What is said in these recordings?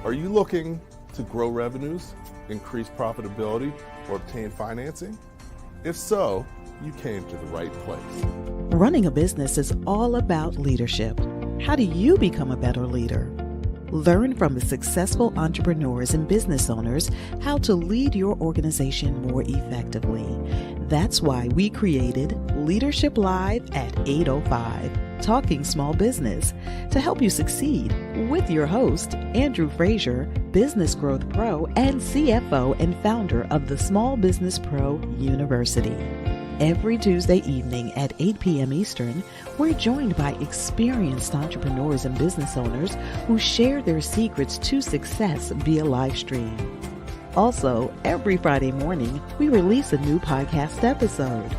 Are you looking to grow revenues, increase profitability, or obtain financing? If so, you came to the right place. Running a business is all about leadership. How do you become a better leader? Learn from the successful entrepreneurs and business owners how to lead your organization more effectively. That's why we created Leadership Live at 805, Talking Small Business, to help you succeed with your host, Andrew Frazier, Business Growth Pro and CFO and founder of the Small Business Pro University. Every Tuesday evening at 8 p.m. Eastern, we're joined by experienced entrepreneurs and business owners who share their secrets to success via live stream. Also, every Friday morning, we release a new podcast episode.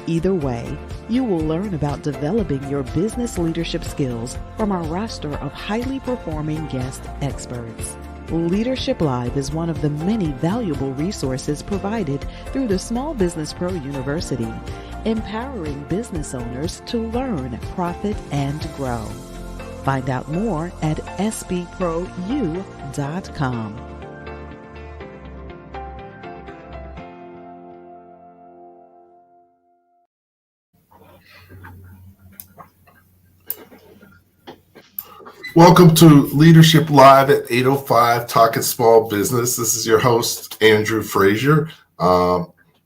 Either way, you will learn about developing your business leadership skills from our roster of highly performing guest experts. Leadership Live is one of the many valuable resources provided through the Small Business Pro University, empowering business owners to learn, profit, and grow. Find out more at SBProU.com. Welcome to Leadership Live at 805, Talking Small Business. This is your host, Andrew Frazier,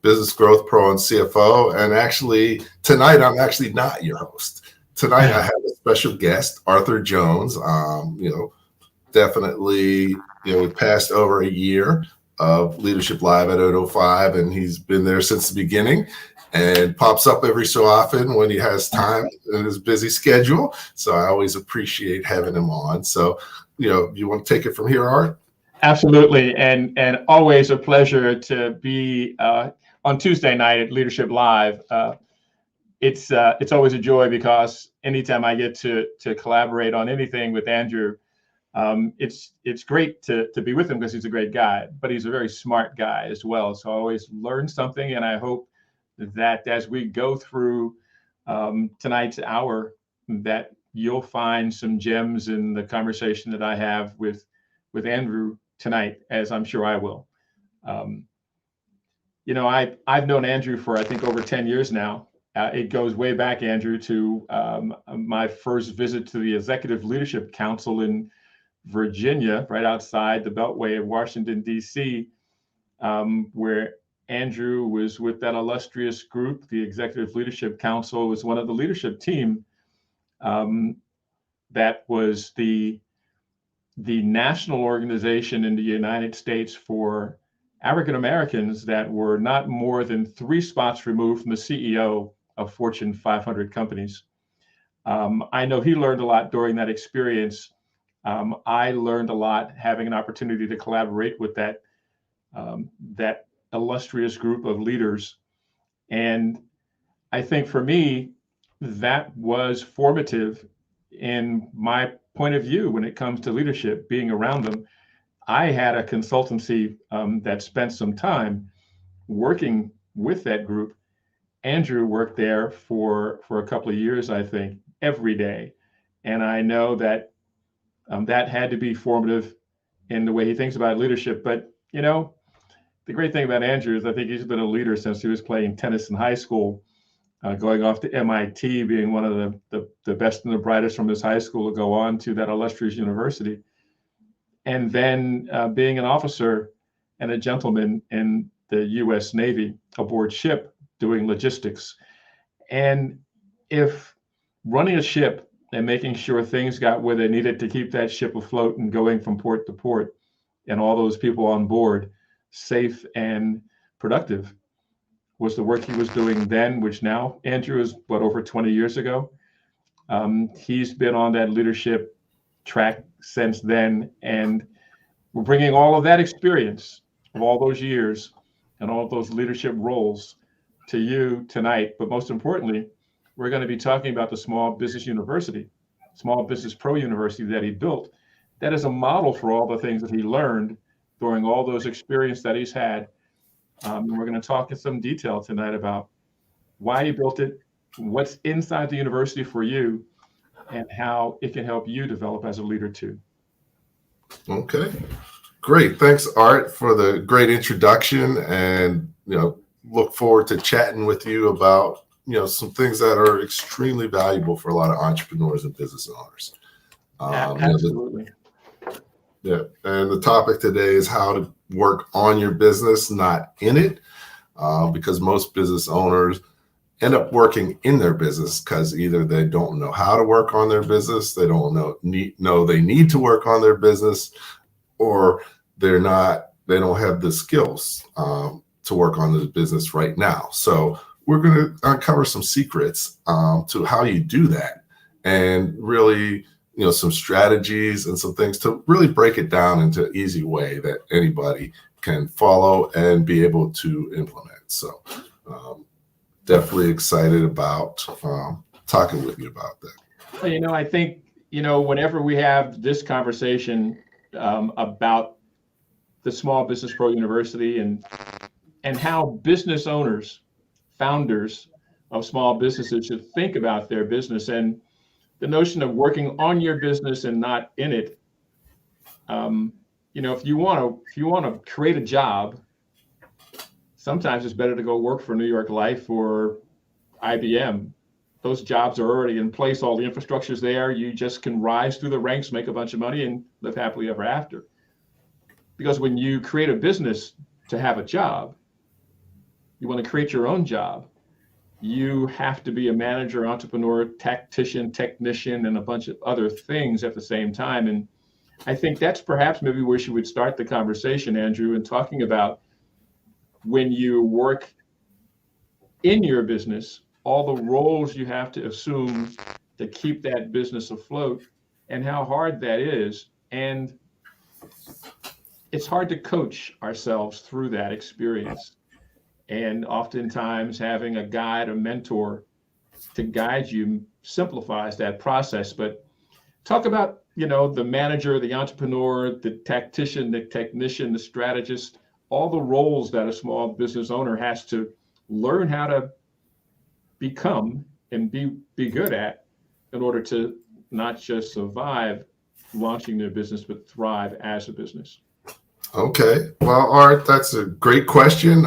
Business Growth Pro and CFO. And actually, tonight, I'm actually not your host. Tonight, I have a special guest, Arthur Jones. Definitely, we passed over a year of Leadership Live at 805, and he's been there since the beginning and pops up every so often when he has time in his busy schedule. So I always appreciate having him on. So, you want to take it from here, Art? Absolutely. And always a pleasure to be on Tuesday night at Leadership Live. It's always a joy because anytime I get to collaborate on anything with Andrew, it's great to be with him because he's a great guy, but he's a very smart guy as well. So I always learn something, and I hope that as we go through tonight's hour, that you'll find some gems in the conversation that I have with Andrew tonight, as I'm sure I will. I've known Andrew for, I think, over 10 years now. It goes way back, Andrew, to my first visit to the Executive Leadership Council in Virginia, right outside the Beltway of Washington, D.C., where Andrew was with that illustrious group. The Executive Leadership Council was one of the leadership team that was the national organization in the United States for African Americans that were not more than 3 spots removed from the CEO of Fortune 500 companies. I know he learned a lot during that experience. I learned a lot having an opportunity to collaborate with that illustrious group of leaders. And I think for me, that was formative in my point of view when it comes to leadership, being around them. I had a consultancy that spent some time working with that group. Andrew worked there for a couple of years, I think, every day. And I know that that had to be formative in the way he thinks about leadership. But, the great thing about Andrew is I think he's been a leader since he was playing tennis in high school, going off to MIT, being one of the best and the brightest from his high school to go on to that illustrious university. And then being an officer and a gentleman in the U.S. Navy aboard ship doing logistics. And if running a ship and making sure things got where they needed to keep that ship afloat and going from port to port and all those people on board safe and productive was the work he was doing then, which now Andrew is over 20 years ago. He's been on that leadership track since then. And we're bringing all of that experience of all those years and all of those leadership roles to you tonight. But most importantly, we're going to be talking about the Small Business University, Small Business Pro University that he built. That is a model for all the things that he learned during all those experiences that he's had. And we're going to talk in some detail tonight about why he built it, what's inside the university for you, and how it can help you develop as a leader too. Okay. Great. Thanks, Art, for the great introduction, and look forward to chatting with you about some things that are extremely valuable for a lot of entrepreneurs and business owners. Absolutely. Yeah. And the topic today is how to work on your business, not in it, because most business owners end up working in their business because either they don't know how to work on their business, they don't know they need to work on their business, or they don't have the skills to work on the business right now. So we're going to uncover some secrets to how you do that, and really some strategies and some things to really break it down into an easy way that anybody can follow and be able to implement. So definitely excited about talking with you about that. Well, I think, whenever we have this conversation about the Small Business Pro University and how business owners, founders of small businesses should think about their business, and the notion of working on your business and not in it. If you want to create a job, sometimes it's better to go work for New York Life or IBM. Those jobs are already in place. All the infrastructure is there. You just can rise through the ranks, make a bunch of money, and live happily ever after. Because when you create a business to have a job, you want to create your own job. You have to be a manager, entrepreneur, tactician, technician, and a bunch of other things at the same time. And I think that's perhaps maybe where she would start the conversation, Andrew, and talking about when you work in your business, all the roles you have to assume to keep that business afloat, and how hard that is. And it's hard to coach ourselves through that experience. And oftentimes having a guide, a mentor to guide you simplifies that process. But talk about, the manager, the entrepreneur, the tactician, the technician, the strategist, all the roles that a small business owner has to learn how to become and be good at in order to not just survive launching their business, but thrive as a business. Okay. Well, Art, that's a great question.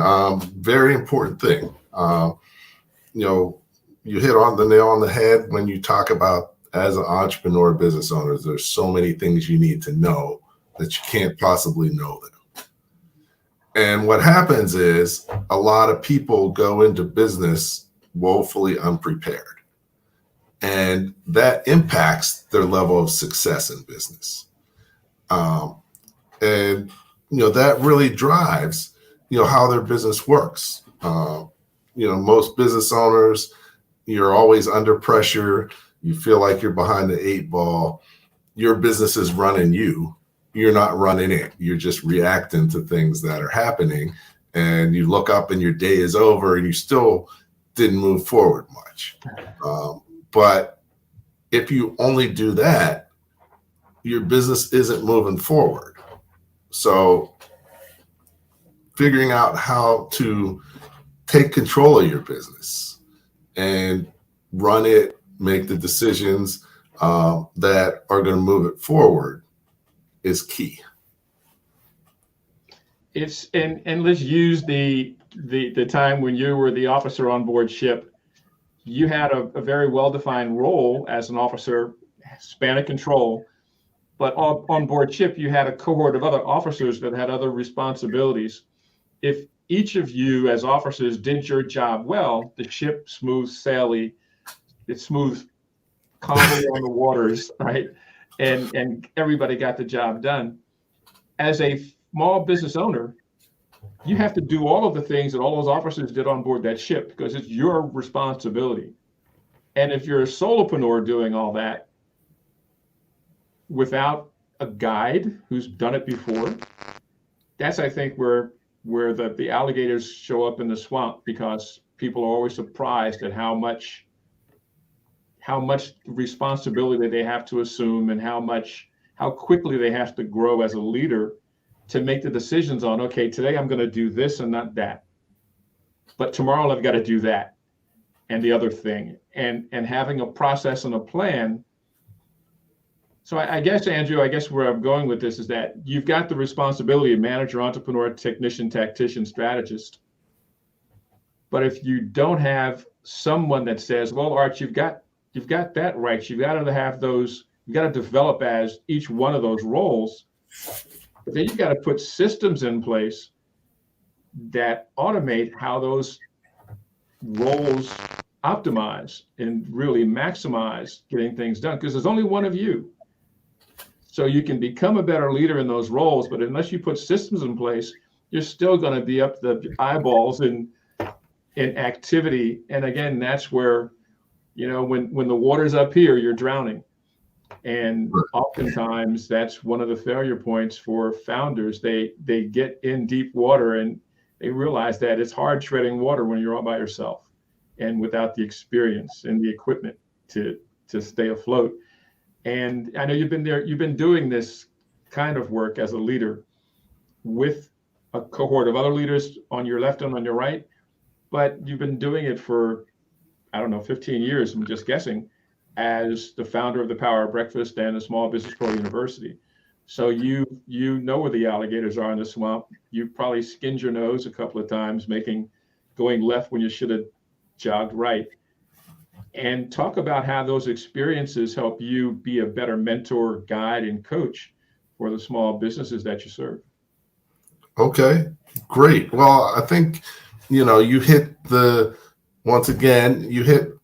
Very important thing. You hit on the nail on the head when you talk about, as an entrepreneur, business owner, there's so many things you need to know that you can't possibly know them. And what happens is a lot of people go into business woefully unprepared, and that impacts their level of success in business. And that really drives how their business works. Most business owners, you're always under pressure. You feel like you're behind the 8 ball. Your business is running you. You're not running it. You're just reacting to things that are happening, and you look up and your day is over and you still didn't move forward much. But if you only do that, your business isn't moving forward. So figuring out how to take control of your business and run it, make the decisions that are going to move it forward is key. It's and let's use the time when you were the officer on board ship. You had a very well-defined role as an officer, span of control, but on board ship, you had a cohort of other officers that had other responsibilities. If each of you as officers did your job well, the ship smooth sailing, it smooth calmly on the waters, right? And everybody got the job done. As a small business owner, you have to do all of the things that all those officers did on board that ship because it's your responsibility. And if you're a solopreneur doing all that without a guide who's done it before, that's, I think, where the alligators show up in the swamp, because people are always surprised at how much responsibility they have to assume and how quickly they have to grow as a leader to make the decisions on, okay, today I'm going to do this and not that, but tomorrow I've got to do that and the other thing, and having a process and a plan So I guess, Andrew, I guess where I'm going with this is that you've got the responsibility of manager, entrepreneur, technician, tactician, strategist. But if you don't have someone that says, well, Art, you've got that right. You've got to have those, you've got to develop as each one of those roles. But then you've got to put systems in place that automate how those roles optimize and really maximize getting things done, because there's only one of you. So you can become a better leader in those roles, but unless you put systems in place, you're still going to be up the eyeballs in activity. And again, that's where, when the water's up here, you're drowning. And oftentimes that's one of the failure points for founders. They get in deep water and they realize that it's hard treading water when you're all by yourself and without the experience and the equipment to stay afloat. And I know you've been doing this kind of work as a leader with a cohort of other leaders on your left and on your right, but you've been doing it for, 15 years, I'm just guessing, as the founder of the Power of Breakfast and the Small Business Pro University. So you know where the alligators are in the swamp. You probably skinned your nose a couple of times, going left when you should have jogged right. And talk about how those experiences help you be a better mentor, guide, and coach for the small businesses that you serve. Okay, great. Well, I think, you hit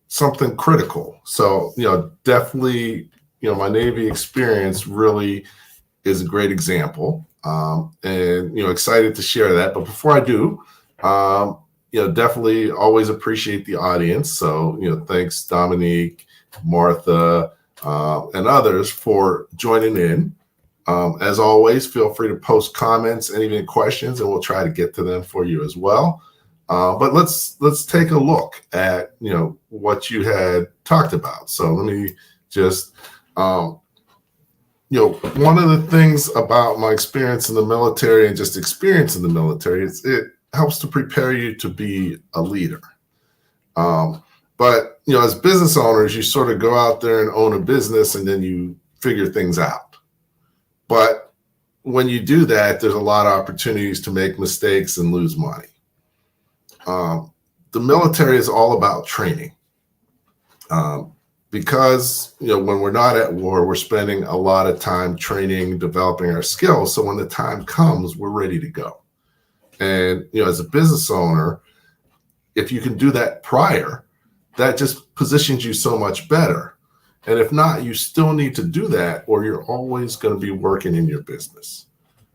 something critical. So, definitely, my Navy experience really is a great example. And, excited to share that. But before I do, definitely always appreciate the audience. So, thanks, Dominique, Martha, and others for joining in. As always, feel free to post comments and even questions, and we'll try to get to them for you as well. But let's take a look at, what you had talked about. So let me just, one of the things about my experience in the military and just experience in the military is it helps to prepare you to be a leader. But, as business owners, you sort of go out there and own a business and then you figure things out. But when you do that, there's a lot of opportunities to make mistakes and lose money. The military is all about training. Because, when we're not at war, we're spending a lot of time training, developing our skills. So when the time comes, we're ready to go. And, as a business owner, if you can do that prior, that just positions you so much better. And if not, you still need to do that, or you're always going to be working in your business.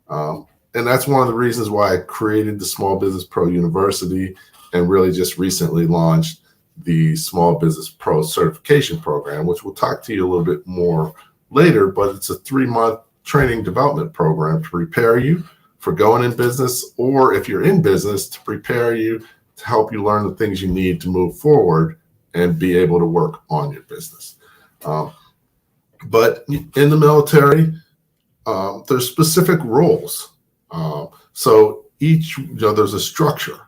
And that's one of the reasons why I created the Small Business Pro University and really just recently launched the Small Business Pro certification program, which we'll talk to you a little bit more later, but it's a 3-month training development program to prepare you for going in business, or if you're in business, to prepare you to help you learn the things you need to move forward and be able to work on your business. But in the military, there's specific roles. So each, there's a structure.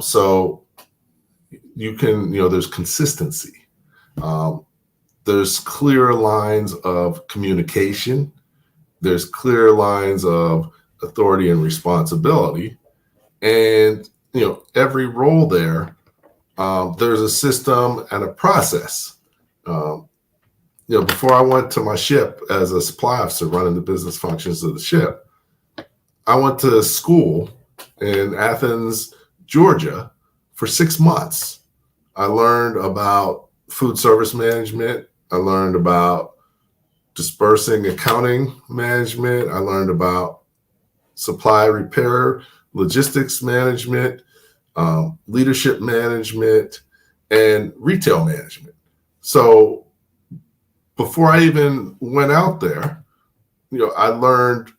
So you can, there's consistency. There's clear lines of communication. There's clear lines of authority and responsibility. And, every role there, there's a system and a process. Before I went to my ship as a supply officer running the business functions of the ship, I went to school in Athens, Georgia for 6 months. I learned about food service management. I learned about dispersing accounting management. I learned about supply repair, logistics management, leadership management, and retail management. So before I even went out there, I learned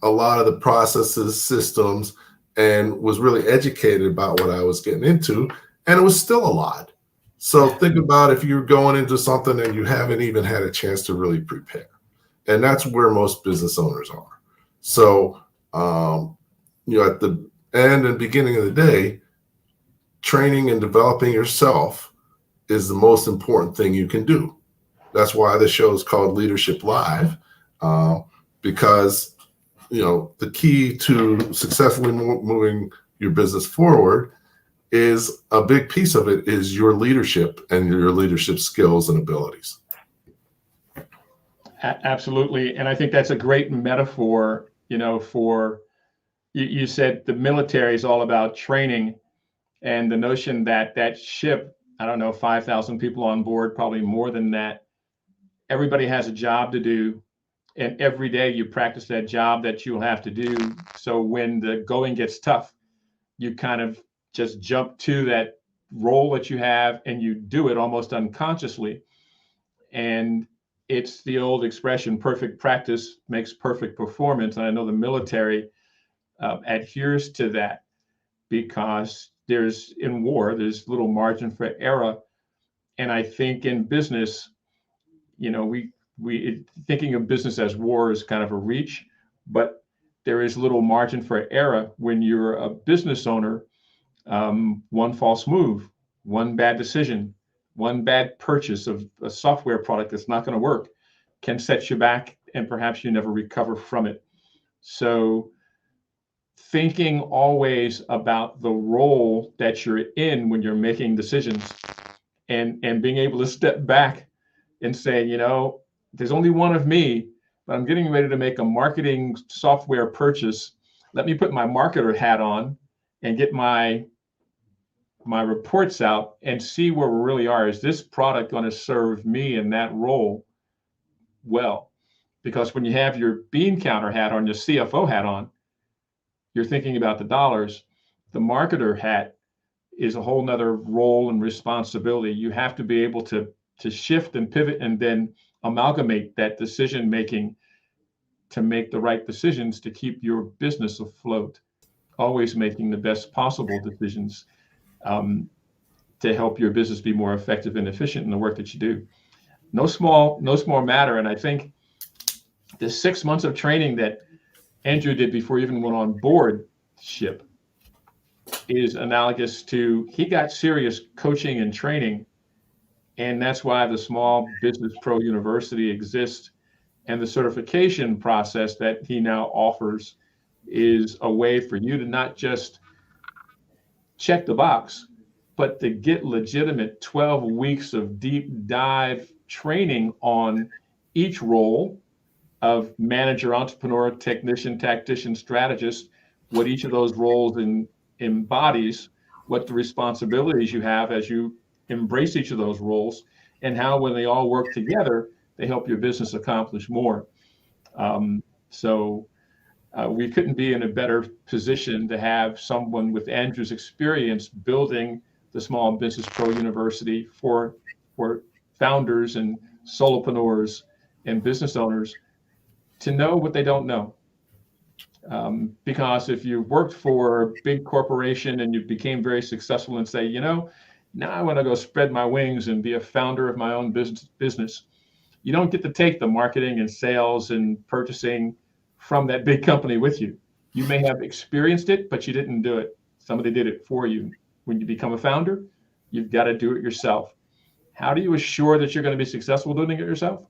a lot of the processes, systems, and was really educated about what I was getting into. And it was still a lot. So think about if you're going into something and you haven't even had a chance to really prepare. And that's where most business owners are. So, at the end and beginning of the day, training and developing yourself is the most important thing you can do. That's why the show is called Leadership Live, because the key to successfully moving your business forward is a big piece of it is your leadership and your leadership skills and abilities. Absolutely. And I think that's a great metaphor, for you said the military is all about training, and the notion that that ship, I don't know, 5,000 people on board, probably more than that. Everybody has a job to do. And every day you practice that job that you'll have to do. So when the going gets tough, you kind of just jump to that role that you have and you do it almost unconsciously. And it's the old expression, perfect practice makes perfect performance. And I know the military adheres to that, because in war, there's little margin for error. And I think in business, we thinking of business as war is kind of a reach, but there is little margin for error when you're a business owner. One false move, one bad decision, one bad purchase of a software product that's not going to work can set you back, and perhaps you never recover from it. So thinking always about the role that you're in when you're making decisions, and being able to step back and say, there's only one of me, but I'm getting ready to make a marketing software purchase. Let me put my marketer hat on and get my reports out and see where we really are. Is this product going to serve me in that role well? Because when you have your bean counter hat on, your CFO hat on, you're thinking about the dollars. The marketer hat is a whole nother role and responsibility. You have to be able to shift and pivot and then amalgamate that decision making to make the right decisions to keep your business afloat, always making the best possible decisions to help your business be more effective and efficient in the work that you do. No small matter. And I think the 6 months of training that Andrew did before he even went on board ship is analogous to, he got serious coaching and training. And that's why the Small Business Pro University exists. And the certification process that he now offers is a way for you to not just check the box, but to get legitimate 12 weeks of deep dive training on each role of manager, entrepreneur, technician, tactician, strategist, what each of those roles embodies, what the responsibilities you have as you embrace each of those roles, and how when they all work together, they help your business accomplish more. So we couldn't be in a better position to have someone with Andrew's experience building the Small Business Pro University for founders and solopreneurs and business owners to know what they don't know. Because if you worked for a big corporation and you became very successful and say, now I want to go spread my wings and be a founder of my own business, you don't get to take the marketing and sales and purchasing from that big company with you. You may have experienced it, but you didn't do it. Somebody did it for you. When you become a founder, you've got to do it yourself. How do you assure that you're going to be successful doing it yourself?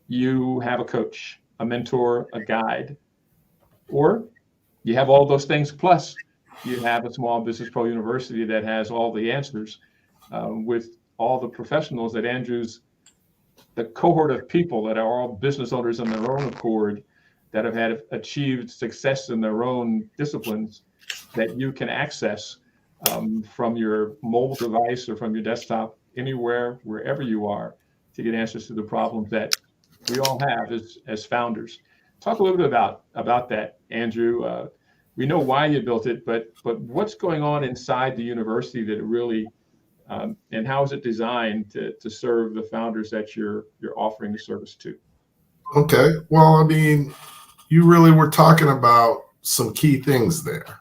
You have a coach, a mentor, a guide, or you have all those things, plus you have a Small Business Pro University that has all the answers with all the professionals that Andrew's, the cohort of people that are all business owners on their own accord that have achieved success in their own disciplines that you can access from your mobile device or from your desktop, anywhere, wherever you are, to get answers to the problems that we all have as founders. Talk a little bit about that, Andrew. We know why you built it, but what's going on inside the university that it really, and how is it designed to serve the founders that you're offering the service to? Okay, well, I mean, you really were talking about some key things there.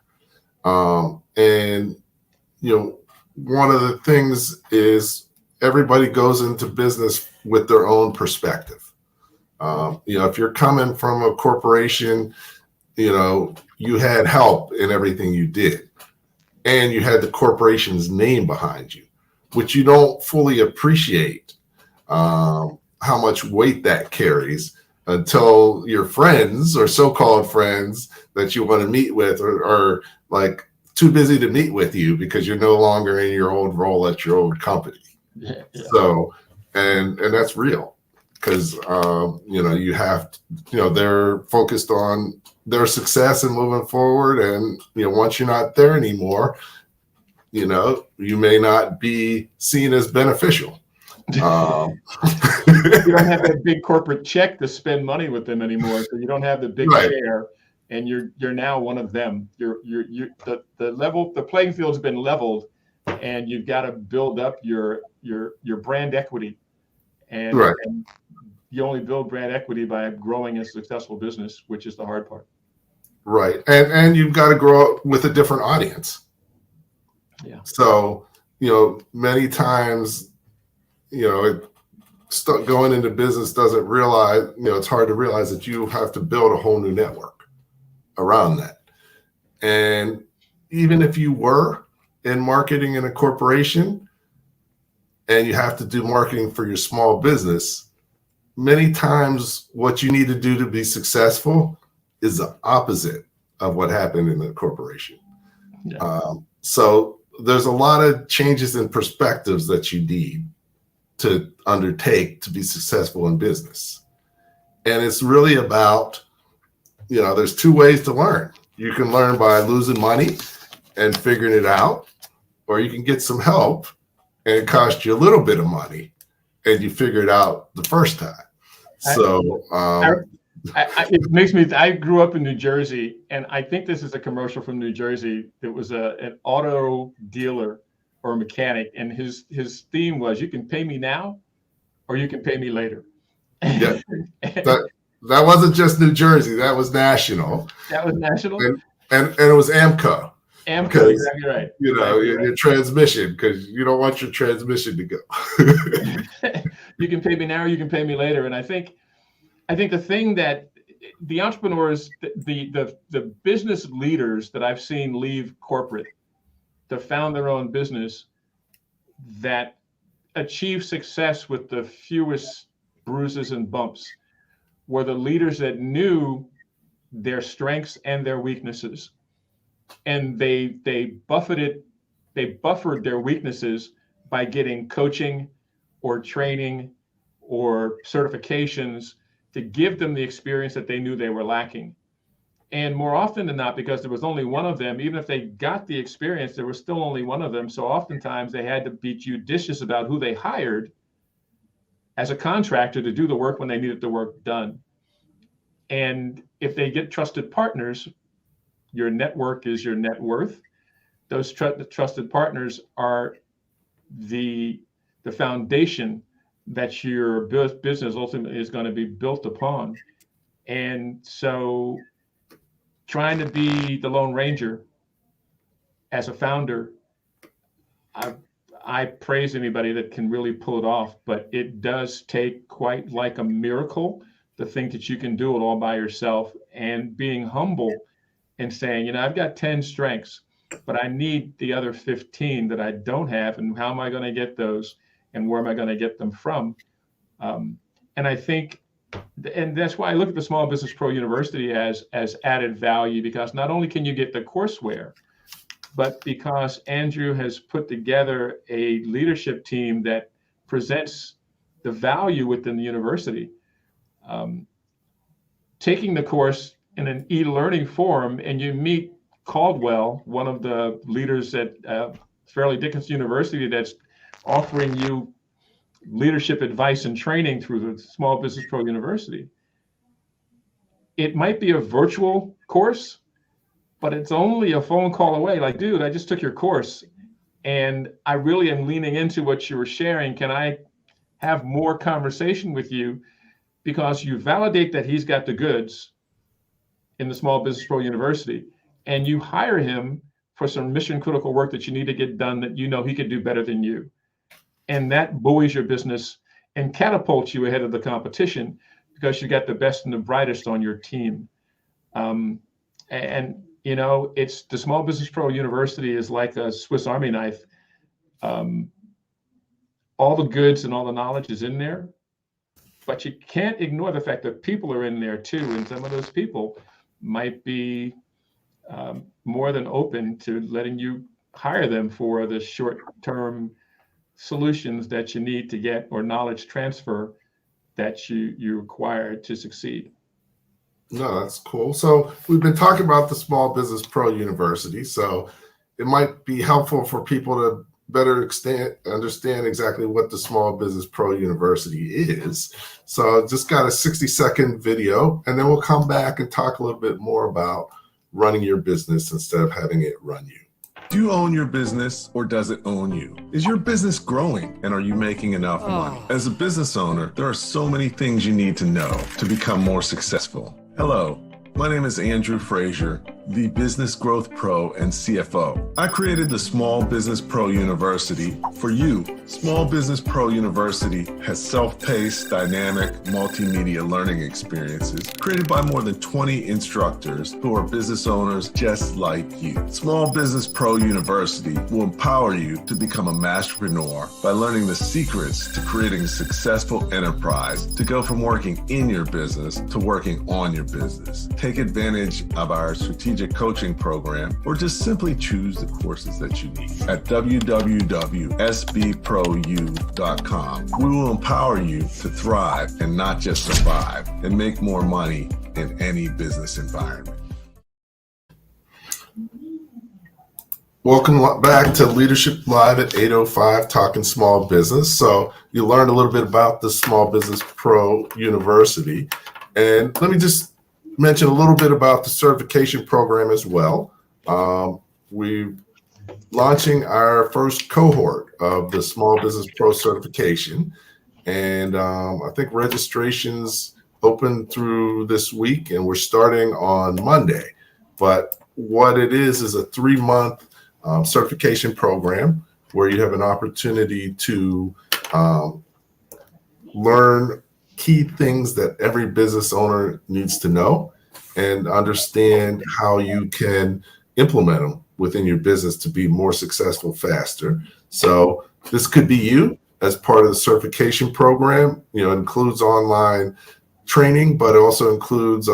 And, one of the things is everybody goes into business with their own perspective. If you're coming from a corporation, you had help in everything you did, and you had the corporation's name behind you, which you don't fully appreciate how much weight that carries until your friends or so-called friends that you want to meet with are like too busy to meet with you because you're no longer in your old role at your old company. Yeah. So, and that's real because, you have to, they're focused on their success and moving forward. And, once you're not there anymore, you may not be seen as beneficial. You don't have that big corporate check to spend money with them anymore. So you don't have the big Right. share, and you're now one of them. The playing field's been leveled, and you've got to build up your brand equity. And, Right. and you only build brand equity by growing a successful business, which is the hard part. Right. And you've got to grow up with a different audience. Yeah. So, many times, going into business doesn't realize, it's hard to realize that you have to build a whole new network around that. And even if you were in marketing in a corporation and you have to do marketing for your small business, many times what you need to do to be successful is the opposite of what happened in the corporation. Yeah. So there's a lot of changes in perspectives that you need to undertake to be successful in business. And it's really about, there's two ways to learn. You can learn by losing money and figuring it out, or you can get some help and it costs you a little bit of money and you figure it out the first time. So it makes me, I grew up in New Jersey, and I think this is a commercial from New Jersey. It was an auto dealer or a mechanic, and his theme was, you can pay me now or you can pay me later. Yeah. That wasn't just New Jersey, that was national. That was national? And it was AMCO. AMCO, exactly right. Your transmission, because you don't want your transmission to go. You can pay me now or you can pay me later. And I think the thing that the entrepreneurs, the business leaders that I've seen leave corporate to found their own business that achieve success with the fewest bruises and bumps were the leaders that knew their strengths and their weaknesses. And they buffered their weaknesses by getting coaching or training or certifications to give them the experience that they knew they were lacking. And more often than not, because there was only one of them, even if they got the experience, there was still only one of them. So oftentimes they had to be judicious about who they hired as a contractor to do the work when they needed the work done. And if they get trusted partners, your network is your net worth. Those trusted partners are the foundation that your business ultimately is going to be built upon. And so trying to be the Lone Ranger as a founder, I praise anybody that can really pull it off, but it does take quite like a miracle to think that you can do it all by yourself, and being humble and saying, I've got 10 strengths, but I need the other 15 that I don't have. And how am I going to get those? And where am I going to get them from? And I think, and that's why I look at the Small Business Pro University as added value, because not only can you get the courseware, but because Andrew has put together a leadership team that presents the value within the university. Taking the course in an e-learning forum, and you meet Caldwell, one of the leaders at Fairleigh Dickinson University, that's offering you leadership advice and training through the Small Business Pro University. It might be a virtual course, but it's only a phone call away. Like, dude, I just took your course and I really am leaning into what you were sharing. Can I have more conversation with you? Because you validate that he's got the goods in the Small Business Pro University, and you hire him for some mission critical work that you need to get done that he could do better than you. And that buoys your business and catapults you ahead of the competition because you got the best and the brightest on your team. It's the Small Business Pro University is like a Swiss Army knife. All the goods and all the knowledge is in there, But you can't ignore the fact that people are in there too, and some of those people might be more than open to letting you hire them for the short-term solutions that you need to get, or knowledge transfer that you require to succeed. No, that's cool. So we've been talking about the Small Business Pro University. So it might be helpful for people to better understand exactly what the Small Business Pro University is. So just got a 60-second video, and then we'll come back and talk a little bit more about running your business instead of having it run you. Do you own your business, or does it own you? Is your business growing, and are you making enough money? As a business owner, there are so many things you need to know to become more successful. Hello, my name is Andrew Frazier, the Business Growth Pro and CFO. I created the Small Business Pro University for you. Small Business Pro University has self-paced, dynamic, multimedia learning experiences created by more than 20 instructors who are business owners just like you. Small Business Pro University will empower you to become a masterpreneur by learning the secrets to creating a successful enterprise, to go from working in your business to working on your business. Take advantage of our strategic coaching program, or just simply choose the courses that you need. At www.sbprou.com, we will empower you to thrive and not just survive, and make more money in any business environment. Welcome back to Leadership Live at 8:05, talking small business. So you learned a little bit about the Small Business Pro University. And let me just mention a little bit about the certification program as well. We're launching our first cohort of the Small Business Pro certification. And I think registrations open through this week, and we're starting on Monday. But what it is a 3-month certification program where you have an opportunity to learn key things that every business owner needs to know and understand how you can implement them within your business to be more successful faster. So this could be you as part of the certification program. You know, it includes online training, but it also includes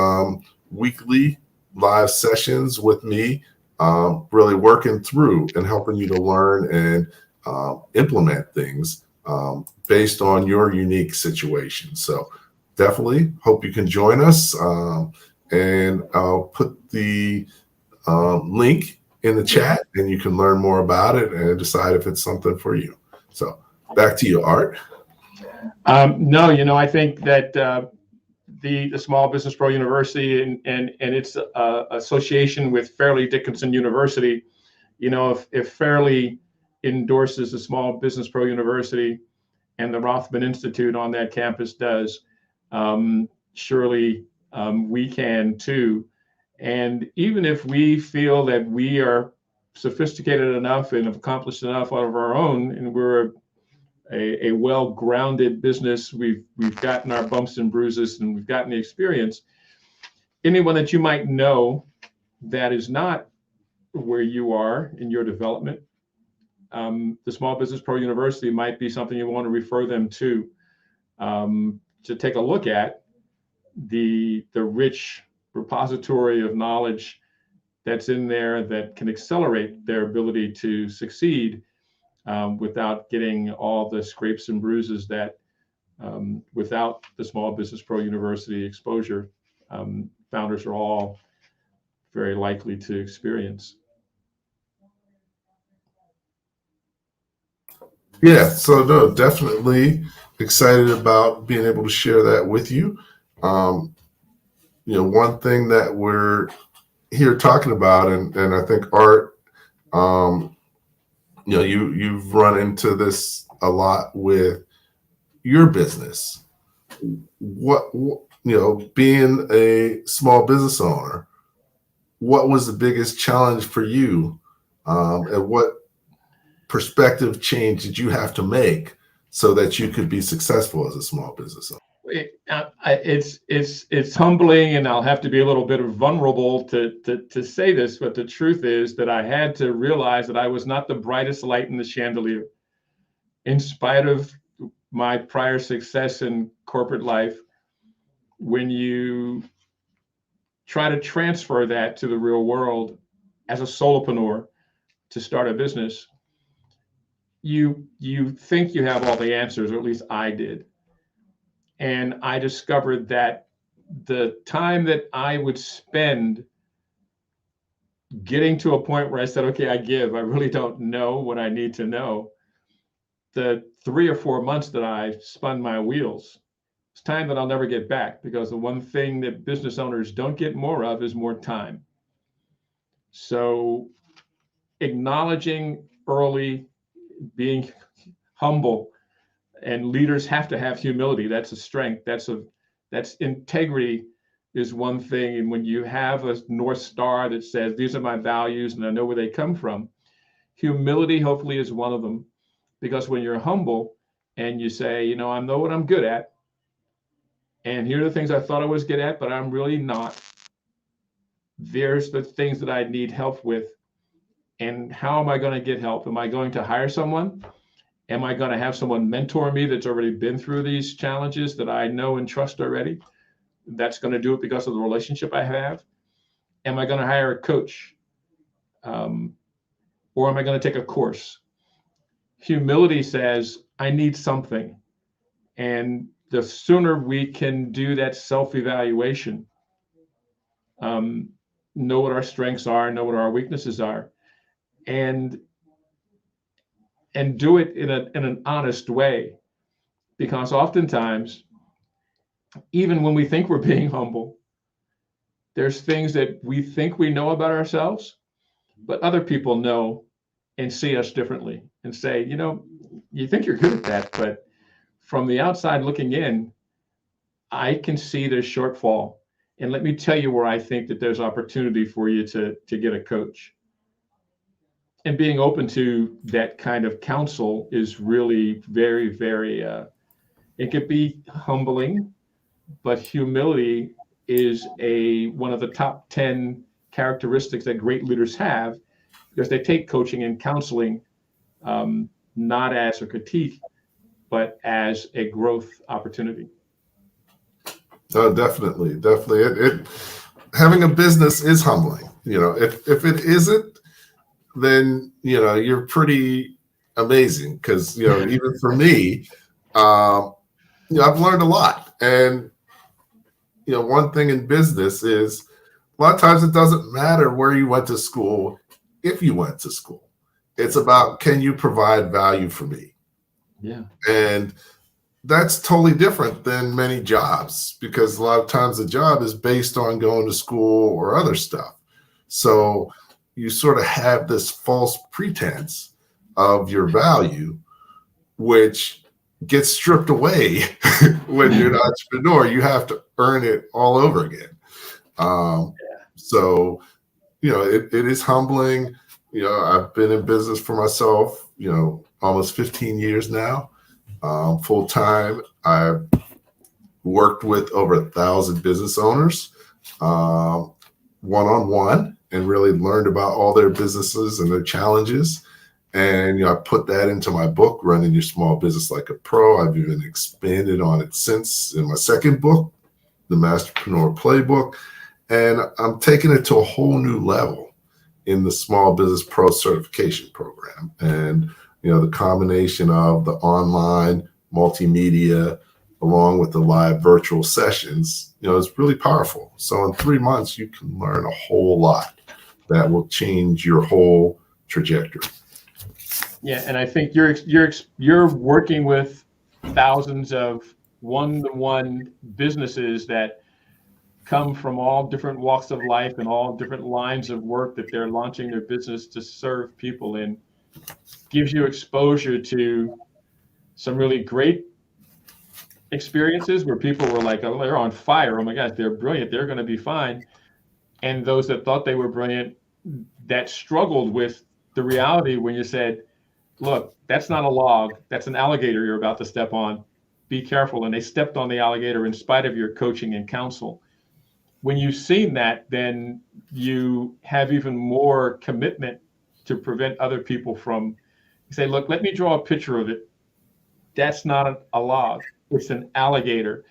weekly live sessions with me, really working through and helping you to learn and implement things based on your unique situation. So definitely hope you can join us. And I'll put the link in the chat, and you can learn more about it and decide if it's something for you. So back to you, Art. No, you know, I think that the Small Business Pro University and its association with Fairleigh Dickinson University, you know, if Fairleigh endorses the Small Business Pro University and the Rothman Institute on that campus does, surely we can too. And even if we feel that we are sophisticated enough and have accomplished enough out of our own, and we're a well-grounded business, we've gotten our bumps and bruises and we've gotten the experience, anyone that you might know that is not where you are in your development, the Small Business Pro University might be something you want to refer them to take a look at the rich repository of knowledge that's in there that can accelerate their ability to succeed without getting all the scrapes and bruises that without the Small Business Pro University exposure, founders are all very likely to experience. Yeah, so no, definitely excited about being able to share that with you. You know, one thing that we're here talking about, and I think Art, you know, you've run into this a lot with your business. What you know, being a small business owner, what was the biggest challenge for you, and what perspective change did you have to make so that you could be successful as a small business owner? It's humbling, and I'll have to be a little bit vulnerable to say this, but the truth is that I had to realize that I was not the brightest light in the chandelier, in spite of my prior success in corporate life, when you try to transfer that to the real world as a solopreneur to start a business, you think you have all the answers, or at least I did. And I discovered that the time that I would spend getting to a point where I said, okay, I really don't know what I need to know. The 3 or 4 months that I spun my wheels, it's time that I'll never get back, because the one thing that business owners don't get more of is more time. So acknowledging early, being humble, and leaders have to have humility. That's a strength. That's integrity is one thing. And when you have a North Star that says, these are my values and I know where they come from, humility hopefully is one of them. Because when you're humble and you say, I know what I'm good at, and here are the things I thought I was good at, but I'm really not. There's the things that I need help with. And how am I going to get help? Am I going to hire someone? Am I going to have someone mentor me that's already been through these challenges that I know and trust already? That's going to do it because of the relationship I have. Am I going to hire a coach? Or am I going to take a course? Humility says, I need something. And the sooner we can do that self-evaluation, know what our strengths are, know what our weaknesses are, and do it in an honest way. Because oftentimes, even when we think we're being humble, there's things that we think we know about ourselves, but other people know and see us differently and say, you think you're good at that, but from the outside looking in, I can see there's shortfall. And let me tell you where I think that there's opportunity for you to get a coach. And being open to that kind of counsel is really very, very, it could be humbling, but humility is one of the top 10 characteristics that great leaders have, because they take coaching and counseling not as a critique, but as a growth opportunity. Oh, definitely. It having a business is humbling. If it isn't, then you're pretty amazing, because even for me, I've learned a lot. And one thing in business is a lot of times it doesn't matter where you went to school. If you went to school, it's about, can you provide value for me? Yeah. And that's totally different than many jobs, because a lot of times the job is based on going to school or other stuff. So you sort of have this false pretense of your value, which gets stripped away when you're an entrepreneur. You have to earn it all over again. So, it is humbling. I've been in business for myself, almost 15 years now, full time. I've worked with over 1,000 business owners, one-on-one, and really learned about all their businesses and their challenges. And I put that into my book, Running Your Small Business Like a Pro. I've even expanded on it since in my second book, the Masterpreneur Playbook. And I'm taking it to a whole new level in the Small Business Pro certification program. And, the combination of the online multimedia along with the live virtual sessions, is really powerful. So in 3 months, you can learn a whole lot that will change your whole trajectory. Yeah, and I think you're working with thousands of one-to-one businesses that come from all different walks of life and all different lines of work that they're launching their business to serve people in. Gives you exposure to some really great experiences where people were like, oh, they're on fire. Oh my gosh, they're brilliant. They're going to be fine. And those that thought they were brilliant, that struggled with the reality when you said, look, that's not a log. That's an alligator you're about to step on. Be careful. And they stepped on the alligator in spite of your coaching and counsel. When you've seen that, then you have even more commitment to prevent other people from say, look, let me draw a picture of it. That's not a log, it's an alligator.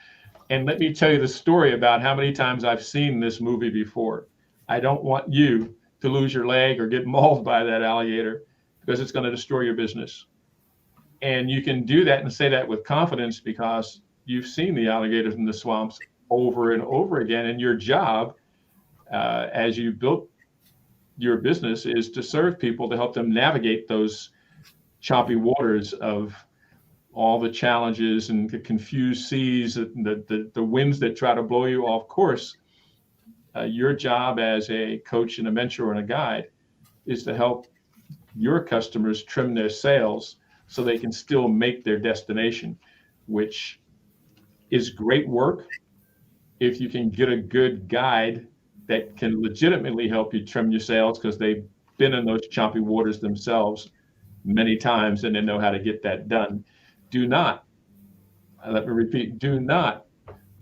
And let me tell you the story about how many times I've seen this movie before. I don't want you to lose your leg or get mauled by that alligator, because it's going to destroy your business. And you can do that and say that with confidence because you've seen the alligators in the swamps over and over again. And your job, as you built your business, is to serve people, to help them navigate those choppy waters of all the challenges and the confused seas, the winds that try to blow you off course. Your job as a coach and a mentor and a guide is to help your customers trim their sails so they can still make their destination, which is great work if you can get a good guide that can legitimately help you trim your sails, because they've been in those choppy waters themselves many times and they know how to get that done. Do not, let me repeat, do not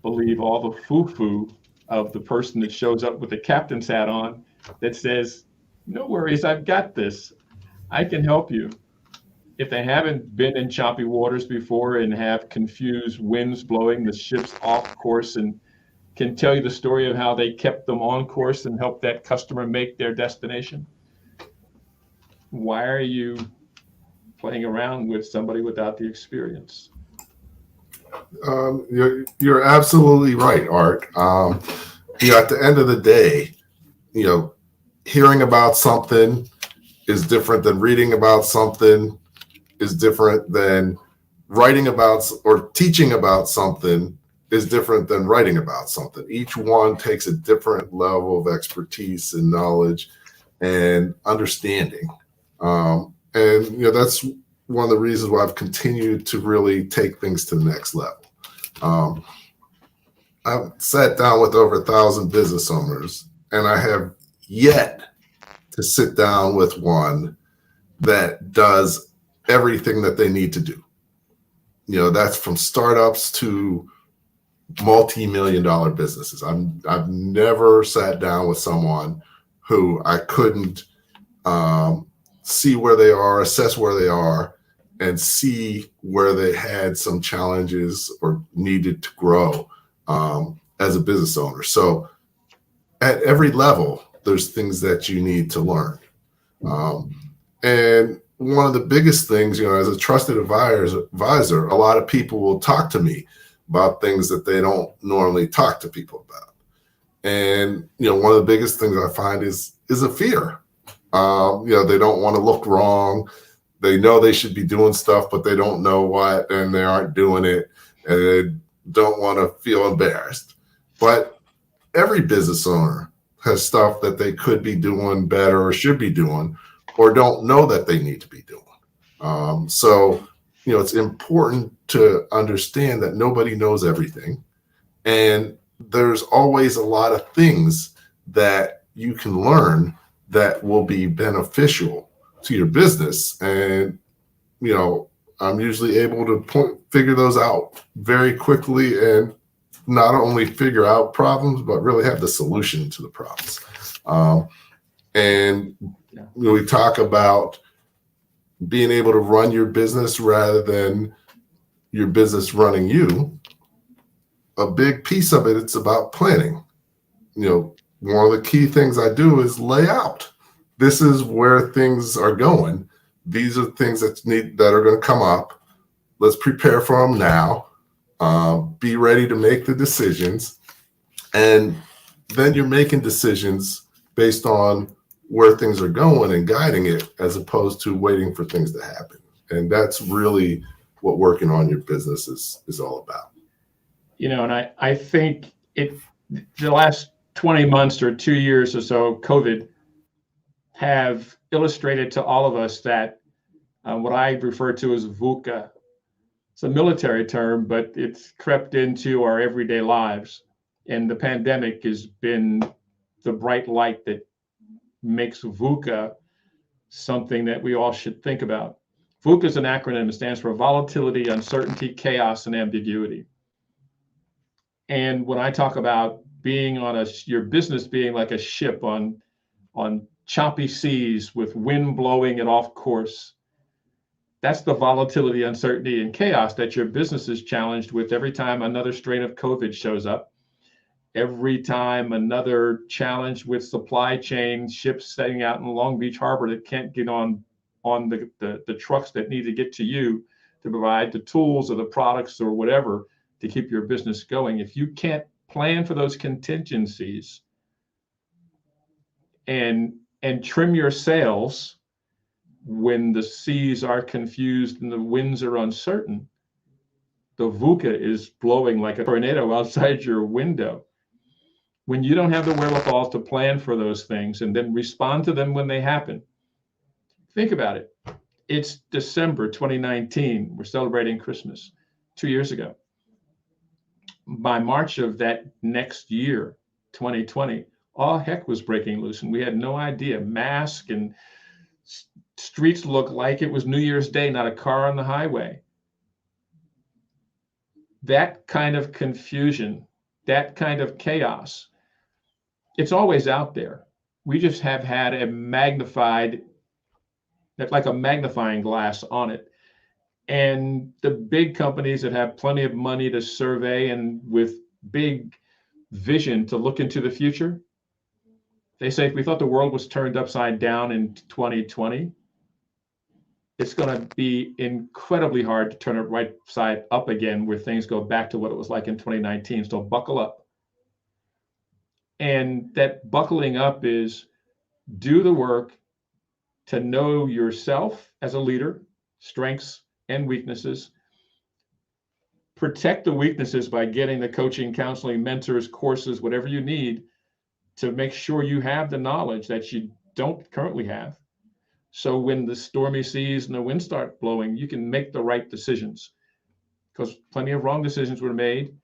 believe all the foo-foo of the person that shows up with the captain's hat on that says, no worries, I've got this, I can help you. If they haven't been in choppy waters before and have confused winds blowing the ships off course and can tell you the story of how they kept them on course and helped that customer make their destination, why are you playing around with somebody without the experience? You're absolutely right, Art. At the end of the day, hearing about something is different than reading about something, is different than writing about, or teaching about something is different than writing about something. Each one takes a different level of expertise and knowledge and understanding. And that's one of the reasons why I've continued to really take things to the next level. I've sat down with over 1,000 business owners, and I have yet to sit down with one that does everything that they need to do. That's from startups to multi-million-dollar businesses. I've never sat down with someone who I couldn't see where they are, assess where they are, and see where they had some challenges or needed to grow as a business owner. So at every level, there's things that you need to learn. And one of the biggest things, as a trusted advisor, a lot of people will talk to me about things that they don't normally talk to people about. And, one of the biggest things I find is a fear. They don't want to look wrong. They know they should be doing stuff, but they don't know what, and they aren't doing it, and they don't want to feel embarrassed. But every business owner has stuff that they could be doing better or should be doing, or don't know that they need to be doing. So, it's important to understand that nobody knows everything. And there's always a lot of things that you can learn that will be beneficial to your business. And, I'm usually able to figure those out very quickly, and not only figure out problems, but really have the solution to the problems. And we talk about being able to run your business rather than your business running you. A big piece of it, it's about planning. One of the key things I do is lay out. This is where things are going. These are things that are going to come up. Let's prepare for them now. Be ready to make the decisions. And then you're making decisions based on where things are going and guiding it, as opposed to waiting for things to happen. And that's really what working on your business is all about. And I think the last 20 months or 2 years or so, COVID, have illustrated to all of us that what I refer to as VUCA. It's a military term, but it's crept into our everyday lives. And the pandemic has been the bright light that makes VUCA something that we all should think about. VUCA is an acronym. It stands for volatility, uncertainty, chaos, and ambiguity. And when I talk about being on your business being like a ship on choppy seas with wind blowing it off course, That's the volatility, uncertainty, and chaos that your business is challenged with every time another strain of COVID shows up. Every time another challenge with supply chain, ships setting out in Long Beach Harbor that can't get on the trucks that need to get to you to provide the tools or the products or whatever to keep your business going. If you can't plan for those contingencies and trim your sails when the seas are confused and the winds are uncertain, the VUCA is blowing like a tornado outside your window. When you don't have the wherewithal to plan for those things and then respond to them when they happen, think about it. It's December 2019. We're celebrating Christmas 2 years ago. By March of that next year, 2020, all heck was breaking loose, and we had no idea. Masks and streets looked like it was New Year's Day, not a car on the highway. That kind of confusion, that kind of chaos, it's always out there. We just have had a magnified, like a magnifying glass on it. And the big companies that have plenty of money to survey and with big vision to look into the future, they say, if we thought the world was turned upside down in 2020, it's going to be incredibly hard to turn it right side up again where things go back to what it was like in 2019. So buckle up. And that buckling up is do the work to know yourself as a leader, strengths and weaknesses. Protect the weaknesses by getting the coaching, counseling, mentors, courses, whatever you need to make sure you have the knowledge that you don't currently have. So when the stormy seas and the wind start blowing, you can make the right decisions, because plenty of wrong decisions were made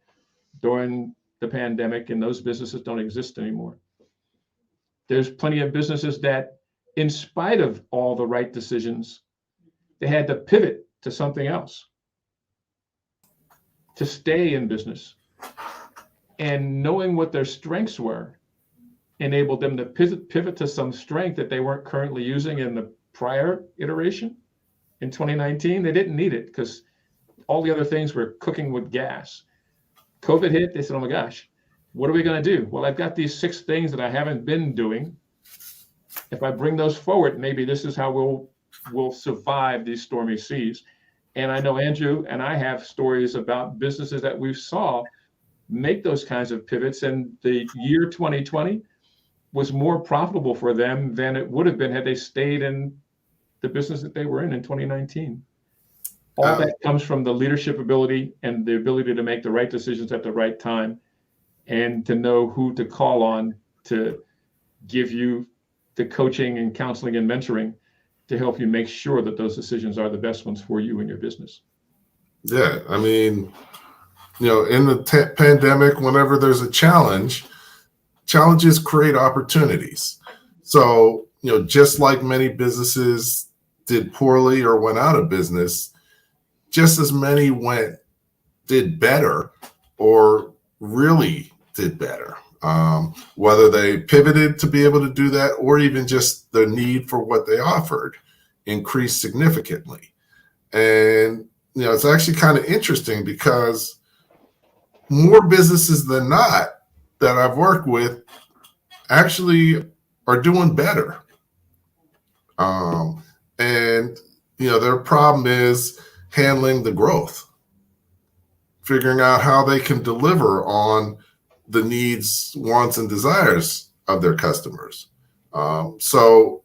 during the pandemic, and those businesses don't exist anymore. There's plenty of businesses that, in spite of all the right decisions, they had to pivot to something else to stay in business. And knowing what their strengths were enabled them to pivot to some strength that they weren't currently using in the prior iteration. In 2019, they didn't need it because all the other things were cooking with gas. COVID hit, they said, oh my gosh, what are we going to do? Well, I've got these 6 things that I haven't been doing. If I bring those forward, maybe this is how we'll survive these stormy seas. And I know Andrew and I have stories about businesses that we saw make those kinds of pivots, and the year 2020 was more profitable for them than it would have been had they stayed in the business that they were in 2019. All that comes from the leadership ability and the ability to make the right decisions at the right time and to know who to call on to give you the coaching and counseling and mentoring to help you make sure that those decisions are the best ones for you and your business. Yeah, I mean, in the pandemic, whenever there's a challenge, challenges create opportunities. So, just like many businesses did poorly or went out of business, just as many did better or really did better. Whether they pivoted to be able to do that or even just the need for what they offered increased significantly. And, it's actually kind of interesting because more businesses than not that I've worked with actually are doing better. And, their problem is handling the growth, figuring out how they can deliver on the needs, wants, and desires of their customers. So,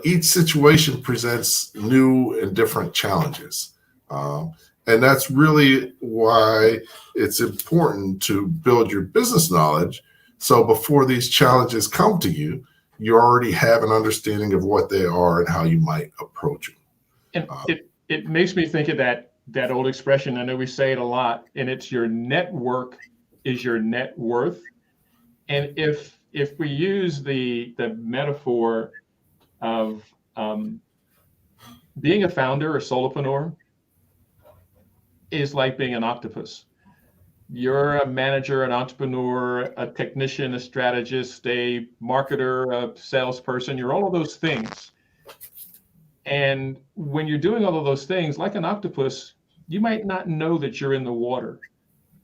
each situation presents new and different challenges. And that's really why it's important to build your business knowledge. So before these challenges come to you, you already have an understanding of what they are and how you might approach them. And it makes me think of that old expression. I know we say it a lot, and it's your network is your net worth. And if we use the metaphor of being a founder or solopreneur is like being an octopus. You're a manager, an entrepreneur, a technician, a strategist, a marketer, a salesperson. You're all of those things. And when you're doing all of those things, like an octopus, you might not know that you're in the water,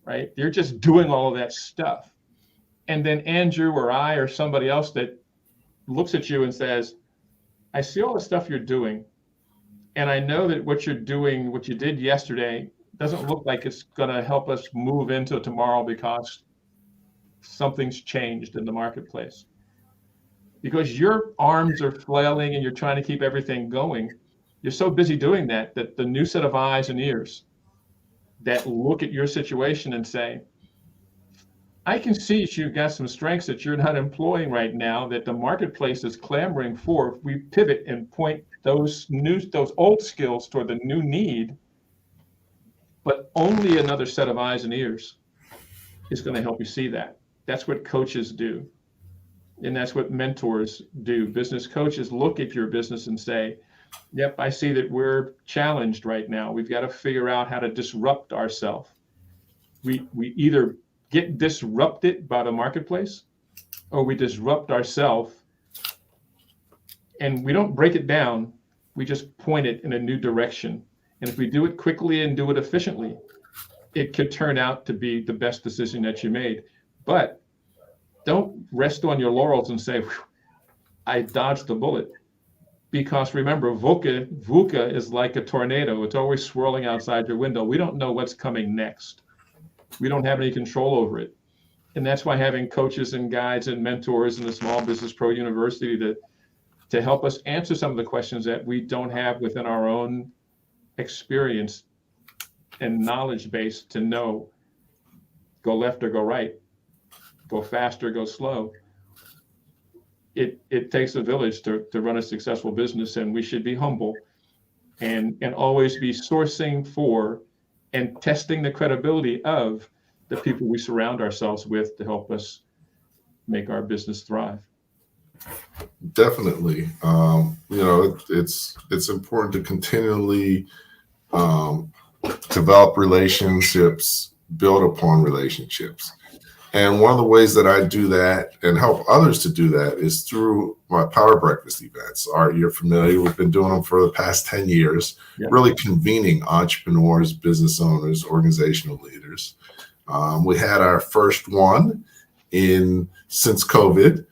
right? You're just doing all of that stuff. And then Andrew or I or somebody else that looks at you and says, I see all the stuff you're doing. And I know that what you're doing, what you did yesterday, doesn't look like it's going to help us move into tomorrow because something's changed in the marketplace. Because your arms are flailing and you're trying to keep everything going. You're so busy doing that the new set of eyes and ears that look at your situation and say, I can see that you've got some strengths that you're not employing right now that the marketplace is clamoring for. If we pivot and point those old skills toward the new need, but only another set of eyes and ears is going to help you see that. That's what coaches do. And that's what mentors do. Business coaches look at your business and say, yep, I see that we're challenged right now. We've got to figure out how to disrupt ourselves. We either get disrupted by the marketplace or we disrupt ourselves, and we don't break it down. We just point it in a new direction. And if we do it quickly and do it efficiently, it could turn out to be the best decision that you made. But don't rest on your laurels and say, I dodged the bullet. Because remember, VUCA is like a tornado. It's always swirling outside your window. We don't know what's coming next. We don't have any control over it. And that's why having coaches and guides and mentors in the Small Business Pro University to help us answer some of the questions that we don't have within our own experience and knowledge base to know, go left or go right, go fast or go slow. It takes a village to run a successful business, and we should be humble and always be sourcing for and testing the credibility of the people we surround ourselves with to help us make our business thrive. Definitely. It's important to continually develop relationships, build upon relationships. And one of the ways that I do that and help others to do that is through my Power Breakfast events. You're familiar, we've been doing them for the past 10 years, really convening entrepreneurs, business owners, organizational leaders. We had our first one since COVID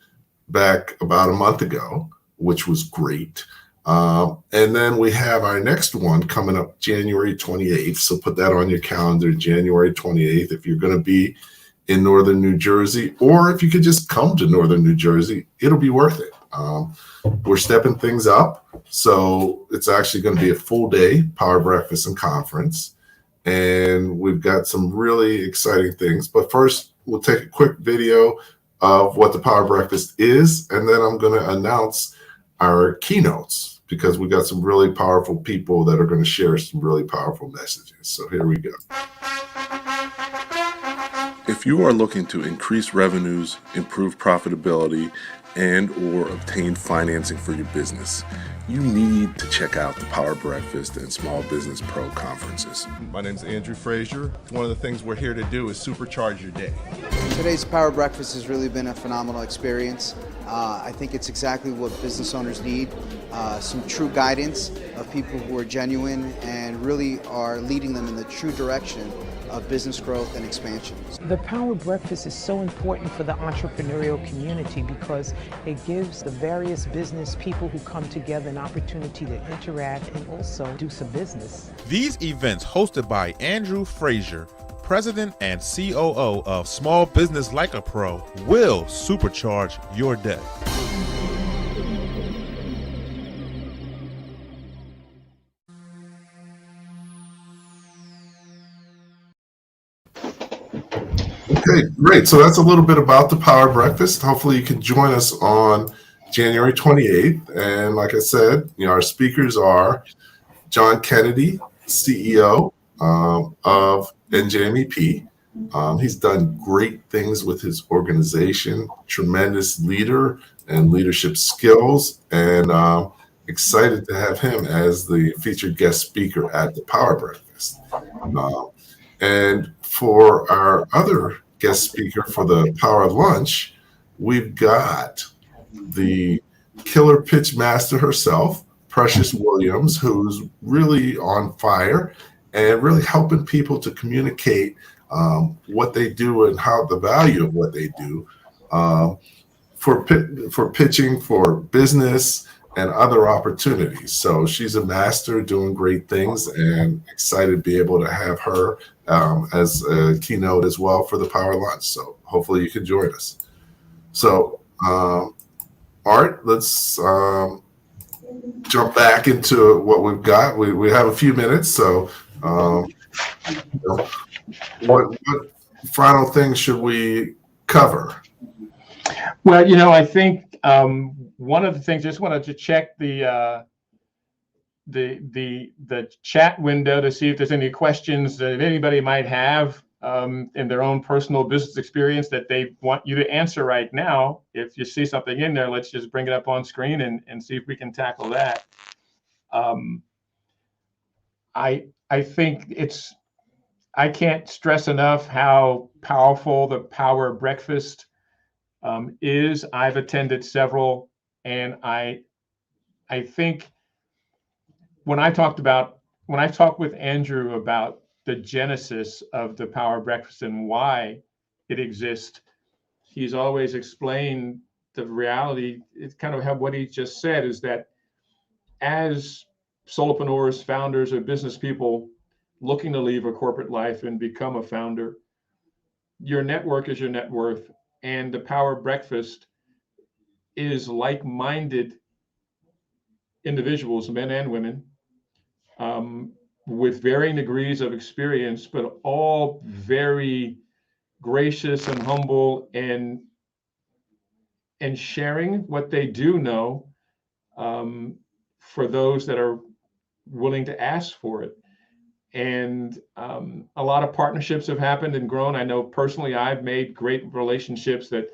back about a month ago, which was great. And then we have our next one coming up January 28th. So put that on your calendar, January 28th, if you're going to be in Northern New Jersey, or if you could just come to Northern New Jersey, it'll be worth it. We're stepping things up. So it's actually going to be a full day Power Breakfast and Conference. And we've got some really exciting things. But first, we'll take a quick video of what the Power Breakfast is. And then I'm going to announce our keynotes, because we got some really powerful people that are going to share some really powerful messages. So here we go. If you are looking to increase revenues, improve profitability, and or obtain financing for your business, you need to check out the Power Breakfast and Small Business Pro conferences. My name is Andrew Frazier. One of the things we're here to do is supercharge your day. Today's Power Breakfast has really been a phenomenal experience. I think it's exactly what business owners need, some true guidance of people who are genuine and really are leading them in the true direction of business growth and expansion. The Power Breakfast is so important for the entrepreneurial community because it gives the various business people who come together an opportunity to interact and also do some business. These events, hosted by Andrew Frazier, President and COO of Small Business Like a Pro, will supercharge your day. Okay, great. So that's a little bit about the Power Breakfast. Hopefully you can join us on January 28th. And like I said, our speakers are John Kennedy, CEO of NJMEP. He's done great things with his organization, tremendous leader and leadership skills, and excited to have him as the featured guest speaker at the Power Breakfast. And for our other guest speaker for the Power Lunch, we've got the killer pitch master herself, Precious Williams, who's really on fire and really helping people to communicate what they do and how the value of what they do for pitching for business and other opportunities. So she's a master doing great things, and excited to be able to have her as a keynote as well for the Power Lunch. So hopefully you can join us. So Art, let's jump back into what we've got. We have a few minutes, so what final things should we cover? Well, I think one of the things, just wanted to check the chat window to see if there's any questions that anybody might have in their own personal business experience that they want you to answer right now. If you see something in there, let's just bring it up on screen and see if we can tackle that. I think I can't stress enough how powerful the Power Breakfast is. I've attended several, and I think when I talked with Andrew about the genesis of the Power Breakfast and why it exists, he's always explained the reality. It's kind of what he just said, is that as solopreneurs, founders, or business people looking to leave a corporate life and become a founder, your network is your net worth. And the Power Breakfast is like-minded individuals, men and women, with varying degrees of experience, but all very gracious and humble and sharing what they do know for those that are willing to ask for it. And a lot of partnerships have happened and grown. I know personally I've made great relationships that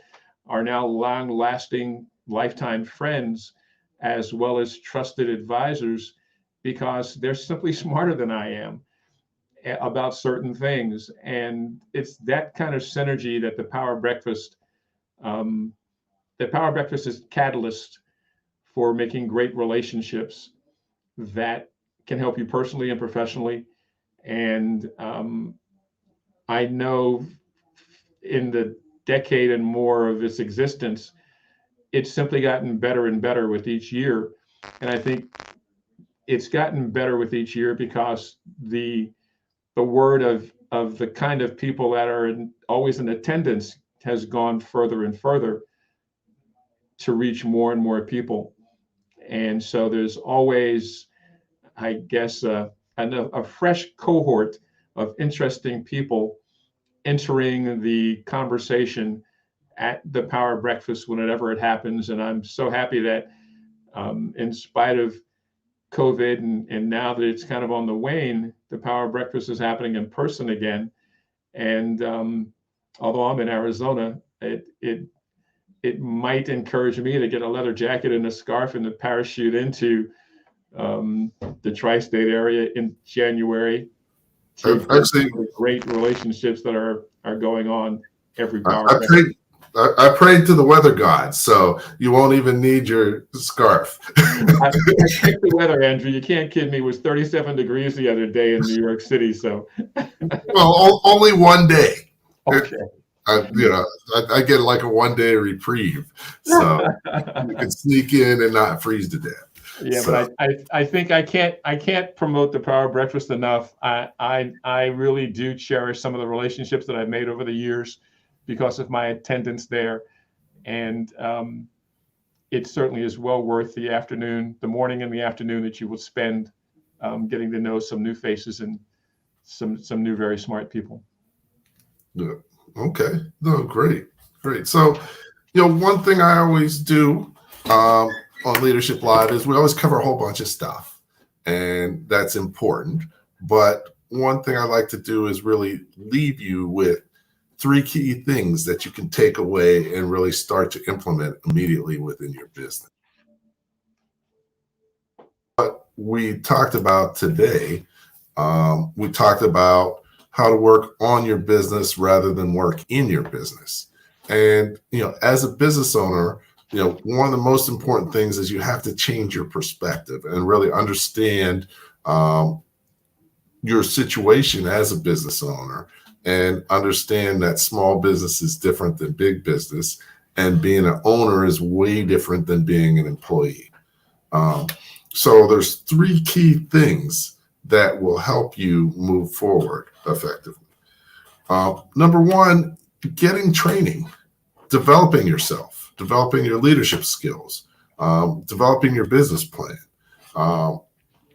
are now long-lasting, lifetime friends, as well as trusted advisors, because they're simply smarter than I am about certain things. And it's that kind of synergy that the Power Breakfast is catalyst for making great relationships that can help you personally and professionally. And I know in the decade and more of its existence, it's simply gotten better and better with each year. And I think it's gotten better with each year because the word of the kind of people that are always in attendance has gone further and further to reach more and more people. And so there's always, I guess, a fresh cohort of interesting people entering the conversation at the Power Breakfast whenever it happens. And I'm so happy that in spite of COVID and now that it's kind of on the wane, the Power Breakfast is happening in person again. And although I'm in Arizona, it might encourage me to get a leather jacket and a scarf and to parachute into the tri-state area in January. Actually, great relationships that are going on every Power Breakfast. I prayed to the weather gods, so you won't even need your scarf. I checked the weather, Andrew. You can't kid me. It was 37 degrees the other day in New York City. So, well, only one day. Okay. I get like a 1 day reprieve, so you can sneak in and not freeze to death. Yeah, so. But I think I can't promote the Power Breakfast enough. I really do cherish some of the relationships that I've made over the years because of my attendance there, and it certainly is well worth the morning and the afternoon that you will spend getting to know some new faces and some new very smart people. Yeah. Okay. No, great. So, one thing I always do on Leadership Live is we always cover a whole bunch of stuff, and that's important. But one thing I like to do is really leave you with 3 key things that you can take away and really start to implement immediately within your business. What we talked about today, we talked about how to work on your business rather than work in your business. And, as a business owner, one of the most important things is you have to change your perspective and really understand your situation as a business owner, and understand that small business is different than big business, and being an owner is way different than being an employee. So there's 3 key things that will help you move forward effectively. Number 1, getting training, developing yourself, developing your leadership skills, developing your business plan.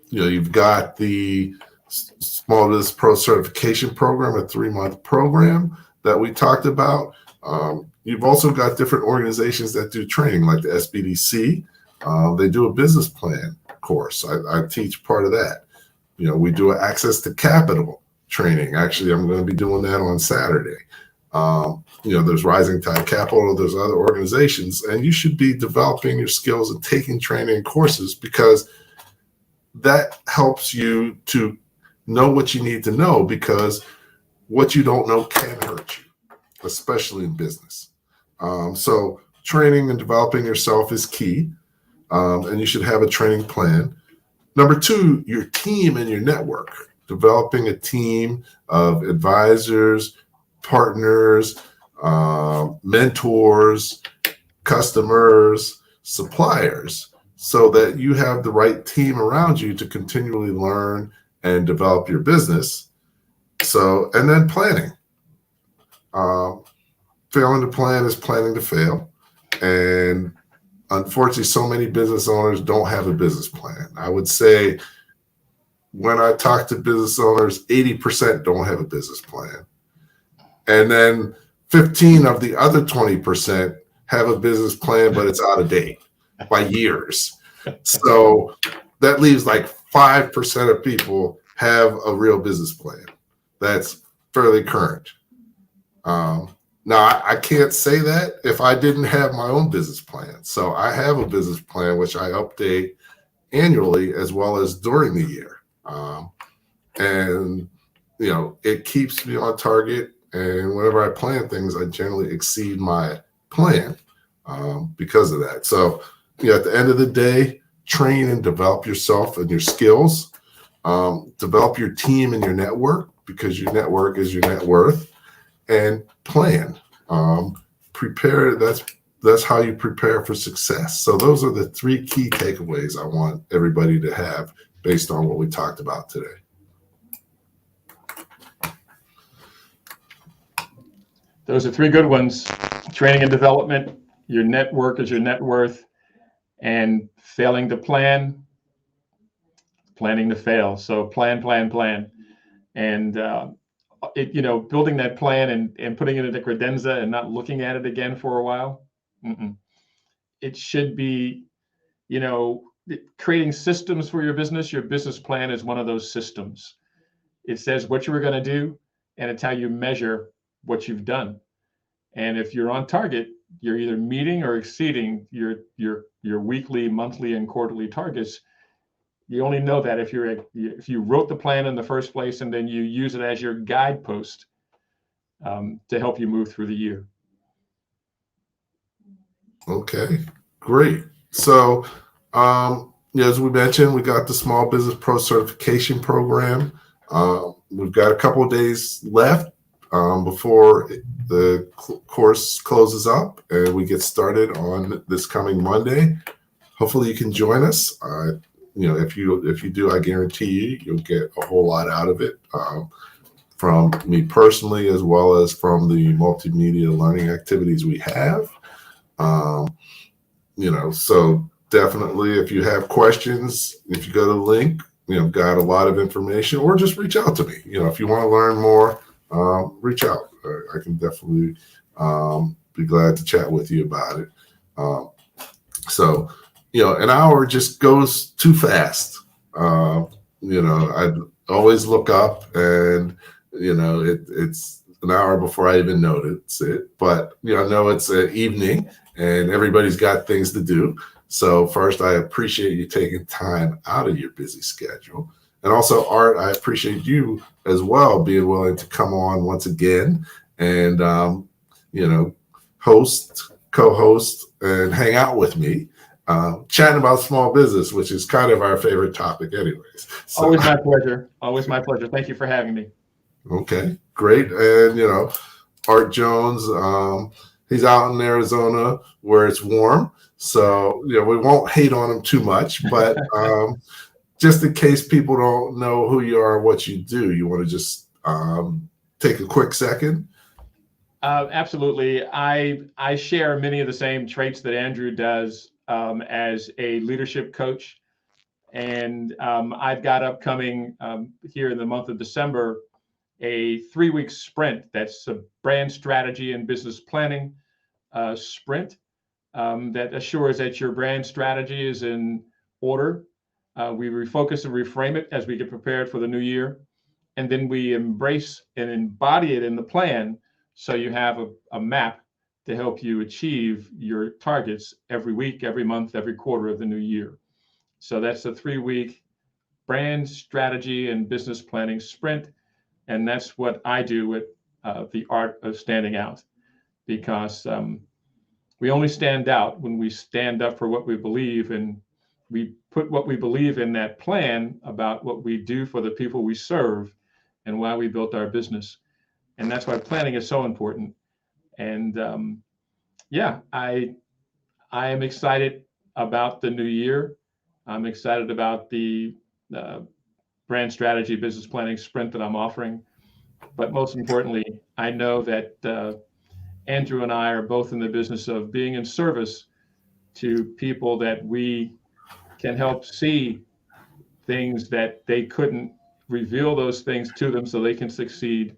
You've got the Small Business Pro Certification Program, a 3-month program that we talked about. You've also got different organizations that do training, like the SBDC. They do a business plan course. I teach part of that. We do an access to capital training. Actually, I'm going to be doing that on Saturday. There's Rising Tide Capital, there's other organizations, and you should be developing your skills and taking training courses, because that helps you to know what you need to know, because what you don't know can hurt you, especially in business. So training and developing yourself is key, and you should have a training plan. Number 2, your team and your network. Developing a team of advisors, partners, mentors, customers, suppliers, so that you have the right team around you to continually learn and develop your business. And then planning. Failing to plan is planning to fail. And unfortunately, so many business owners don't have a business plan. I would say when I talk to business owners, 80% don't have a business plan. And then 15 of the other 20% have a business plan, but it's out of date by years. So that leaves like 5% of people have a real business plan that's fairly current. Now, I can't say that if I didn't have my own business plan. So I have a business plan, which I update annually as well as during the year. And it keeps me on target. And whenever I plan things, I generally exceed my plan because of that. So, at the end of the day, train and develop yourself and your skills. Develop your team and your network, because your network is your net worth. And plan. Prepare. That's how you prepare for success. So those are the 3 key takeaways I want everybody to have based on what we talked about today. Those are 3 good ones. Training and development, your network is your net worth, and failing to plan, planning to fail. So plan. And, building that plan and putting it in the credenza and not looking at it again for a while. It should be, creating systems for your business. Your business plan is one of those systems. It says what you were going to do, and it's how you measure what you've done. And if you're on target, you're either meeting or exceeding your weekly, monthly, and quarterly targets. You only know that if you wrote the plan in the first place, and then you use it as your guidepost to help you move through the year. Okay, great. So, as we mentioned, we got the Small Business Pro Certification Program. We've got a couple of days left before the course closes up, and we get started on this coming Monday. Hopefully, you can join us. If you do, I guarantee you'll get a whole lot out of it from me personally, as well as from the multimedia learning activities we have. So definitely, if you have questions, if you go to the link, got a lot of information, or just reach out to me. If you want to learn more, reach out. I can definitely be glad to chat with you about it. So an hour just goes too fast. I always look up, and it's an hour before I even notice it. But I know it's an evening, and everybody's got things to do. So first, I appreciate you taking time out of your busy schedule. And also, Art, I appreciate you as well being willing to come on once again and, host, co-host and hang out with me, chatting about small business, which is kind of our favorite topic anyways. So, Always my pleasure. Always my pleasure. Thank you for having me. okay, great. And, Art Jones, he's out in Arizona where it's warm. So, we won't hate on him too much, but just in case people don't know who you are, what you do, you want to just take a quick second? Absolutely. I share many of the same traits that Andrew does as a leadership coach. And I've got upcoming here in the month of December, a 3-week sprint that's a brand strategy and business planning sprint that assures that your brand strategy is in order. We refocus and reframe it as we get prepared for the new year. And then we embrace and embody it in the plan so you have a map to help you achieve your targets every week, every month, every quarter of the new year. So that's a 3-week brand strategy and business planning sprint. And that's what I do with the art of standing out, because we only stand out when we stand up for what we believe, and we put what we believe in that plan about what we do for the people we serve and why we built our business. And that's why planning is so important. And I am excited about the new year. I'm excited about the brand strategy business planning sprint that I'm offering. But most importantly, I know that Andrew and I are both in the business of being in service to people that we can help see things that they couldn't, reveal those things to them so they can succeed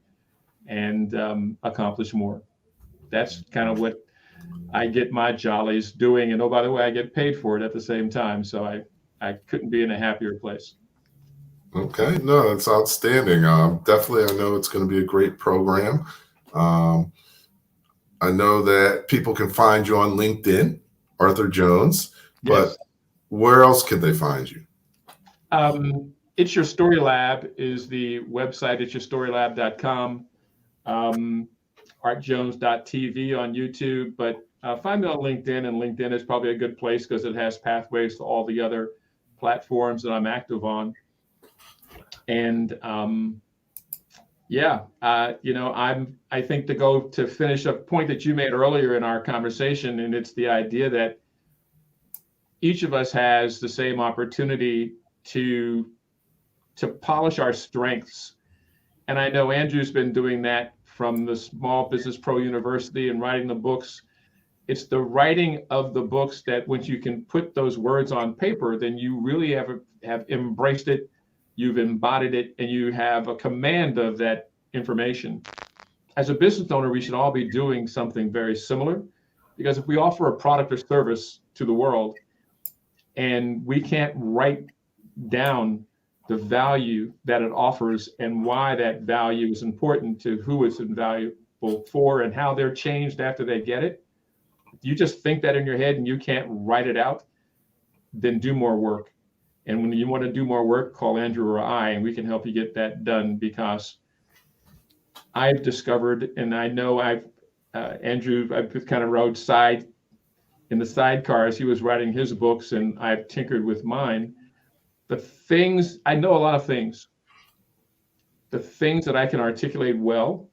and accomplish more. That's kind of what I get my jollies doing. And oh, by the way, I get paid for it at the same time. So I couldn't be in a happier place. Okay, no, that's outstanding. Definitely, I know it's going to be a great program. I know that people can find you on LinkedIn, Arthur Jones, but Yes. Where else can they find you? It's Your Story Lab is the website. It's yourstorylab.com. artjones.tv on YouTube, but find me on LinkedIn, and LinkedIn is probably a good place because it has pathways to all the other platforms that I'm active on. And I think to finish a point that you made earlier in our conversation, and it's the idea that each of us has the same opportunity to polish our strengths. And I know Andrew's been doing that from the Small Business Pro University and writing the books. It's the writing of the books that once you can put those words on paper, then you really have embraced it, you've embodied it, and you have a command of that information. As a business owner, we should all be doing something very similar, because if we offer a product or service to the world and we can't write down the value that it offers and why that value is important to who it's invaluable for and how they're changed after they get it, if you just think that in your head and you can't write it out, then do more work. And when you want to do more work, call Andrew or I, and we can help you get that done, because I've discovered, and I know Andrew, I've kind of rode in the sidecars. He was writing his books and I've tinkered with mine. I know a lot of things. The things that I can articulate well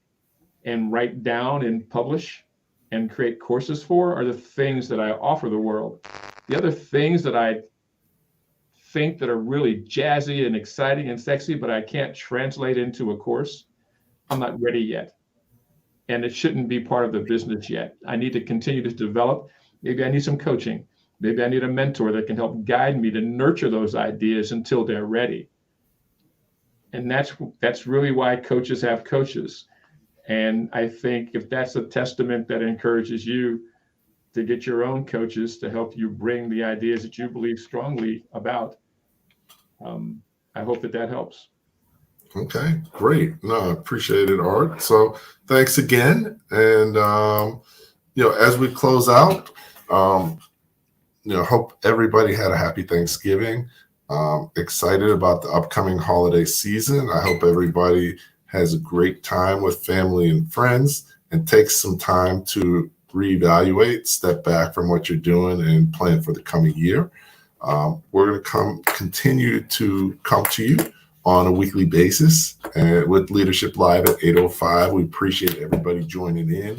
and write down and publish and create courses for are the things that I offer the world. The other things that I think that are really jazzy and exciting and sexy, but I can't translate into a course, I'm not ready yet. And it shouldn't be part of the business yet. I need to continue to develop. Maybe I need some coaching. Maybe I need a mentor that can help guide me to nurture those ideas until they're ready. And that's really why coaches have coaches. And I think if that's a testament that encourages you to get your own coaches to help you bring the ideas that you believe strongly about, I hope that helps. Okay, great. No, I appreciate it, Art. So thanks again. And, as we close out, hope everybody had a happy Thanksgiving. Excited about the upcoming holiday season. I hope everybody has a great time with family and friends and takes some time to reevaluate, step back from what you're doing, and plan for the coming year. We're going to continue to come to you on a weekly basis with Leadership Live at 8:05. We appreciate everybody joining in,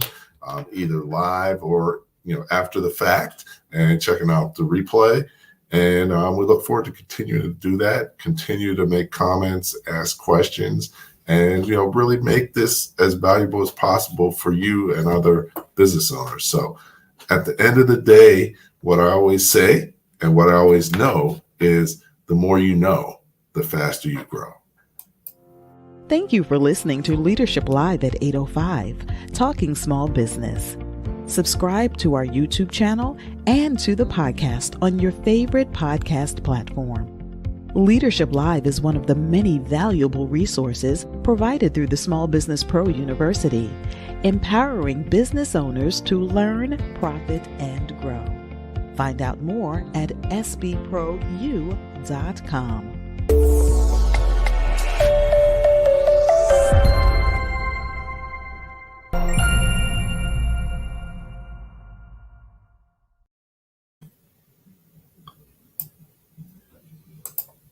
either live or after the fact, and checking out the replay. And we look forward to continuing to do that, continue to make comments, ask questions, and really make this as valuable as possible for you and other business owners. So at the end of the day, what I always say and what I always know is the more you know, the faster you grow. Thank you for listening to Leadership Live at 8:05, Talking Small Business. Subscribe to our YouTube channel and to the podcast on your favorite podcast platform. Leadership Live is one of the many valuable resources provided through the Small Business Pro University, empowering business owners to learn, profit, and grow. Find out more at SBProU.com.